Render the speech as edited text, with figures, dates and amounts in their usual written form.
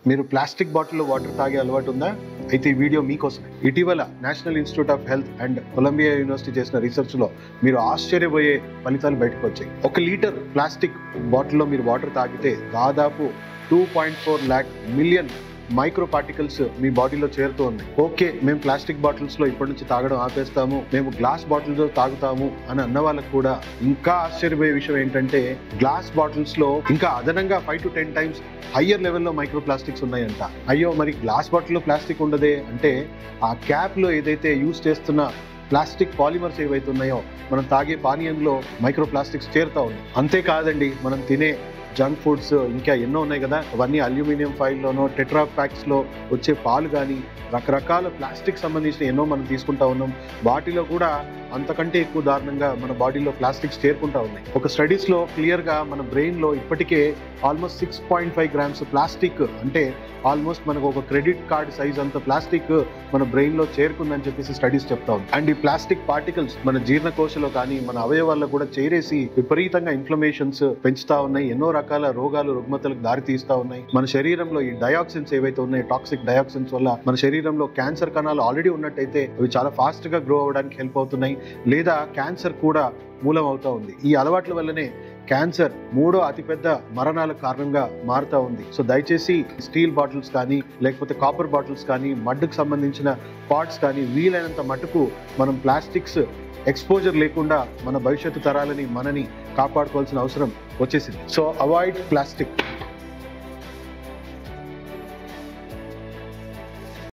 మీరు ప్లాస్టిక్ బాటిల్లో వాటర్ తాగే అలవాటు ఉందా? అయితే ఈ వీడియో మీకోసమే. ఇటీవల national institute of health and Columbia university చేసిన రీసెర్చ్ లో మీరు ఆశ్చర్యపోయే ఫలితాలు బయటకు వచ్చాయి. 1 లీటర్ ప్లాస్టిక్ బాటిల్లో మీరు వాటర్ తాగితే దాదాపు 2.4 lakh మిలియన్ మైక్రో పార్టికల్స్ మీ బాడీలో చేరుతూ ఉన్నాయి. ఓకే, మేము ప్లాస్టిక్ బాటిల్స్ లో ఇప్పటి నుంచి తాగడం ఆపేస్తాము, మేము గ్లాస్ బాటిల్స్ లో తాగుతాము అని అన్న వాళ్ళకు కూడా ఇంకా ఆశ్చర్యపోయే విషయం ఏంటంటే గ్లాస్ బాటిల్స్ లో ఇంకా అదనంగా 5 to 10 times హయ్యర్ లెవెల్లో మైక్రో ప్లాస్టిక్స్ ఉన్నాయంట. అయ్యో, మరి గ్లాస్ బాటిల్లో ప్లాస్టిక్ ఉండదే అంటే ఆ క్యాప్ లో ఏదైతే యూజ్ చేస్తున్న ప్లాస్టిక్ పాలిమర్స్ ఏవైతే ఉన్నాయో మనం తాగే పానీయంలో మైక్రో ప్లాస్టిక్స్ చేరుతా ఉన్నాయి. అంతేకాదండి, మనం తినే జంక్ ఫుడ్స్ ఇంకా ఎన్నో ఉన్నాయి కదా, అవన్నీ అల్యూమినియం ఫాయిల్లోనో టెట్రా ప్యాక్స్లో వచ్చే పాలు కానీ రకరకాల ప్లాస్టిక్ సంబంధించిన ఎన్నో మనం తీసుకుంటా ఉన్నాం. వాటిలో కూడా అంతకంటే ఎక్కువ దారుణంగా మన బాడీలో ప్లాస్టిక్స్ చేరుకుంటా ఉన్నాయి. ఒక స్టడీస్లో క్లియర్గా మన బ్రెయిన్లో ఇప్పటికే ఆల్మోస్ట్ 6.5 grams ప్లాస్టిక్, అంటే ఆల్మోస్ట్ మనకు ఒక క్రెడిట్ కార్డ్ సైజ్ అంత ప్లాస్టిక్ మన బ్రెయిన్లో చేరుకుందని చెప్పేసి స్టడీస్ చెప్తా ఉంది. అండ్ ఈ ప్లాస్టిక్ పార్టికల్స్ మన జీర్ణకోశలో కానీ మన అవయవాల్లో కూడా చేరేసి విపరీతంగా ఇన్ఫ్లమేషన్స్ పెంచుతా ఉన్నాయి, ఎన్నో రకాల రోగాలు రుగ్మతలకు దారి తీస్తా ఉన్నాయి. మన శరీరంలో ఈ డయాక్సిన్స్ ఏవైతే ఉన్నాయో, టాక్సిక్ డయాక్సిన్స్ వల్ల మన శరీరంలో క్యాన్సర్ కణాలు ఆల్రెడీ ఉన్నట్టయితే అవి చాలా ఫాస్ట్ గా గ్రో అవ్వడానికి హెల్ప్ అవుతున్నాయి, లేదా క్యాన్సర్ కూడా మూలం అవుతా ఉంది. ఈ అలవాట్ల వల్లనే క్యాన్సర్ 3వ అతిపెద్ద మరణాల కారణంగా మారుతా ఉంది. సో దయచేసి స్టీల్ బాటిల్స్ కానీ లేకపోతే కాపర్ బాటిల్స్ కానీ మడ్డుకు సంబంధించిన పాట్స్ కానీ వీలైనంత మటుకు మనం ప్లాస్టిక్స్ ఎక్స్పోజర్ లేకుండా మన భవిష్యత్తు తరాలని మనని కాపాడుకోవాల్సిన అవసరం వచ్చేసింది. So avoid plastic.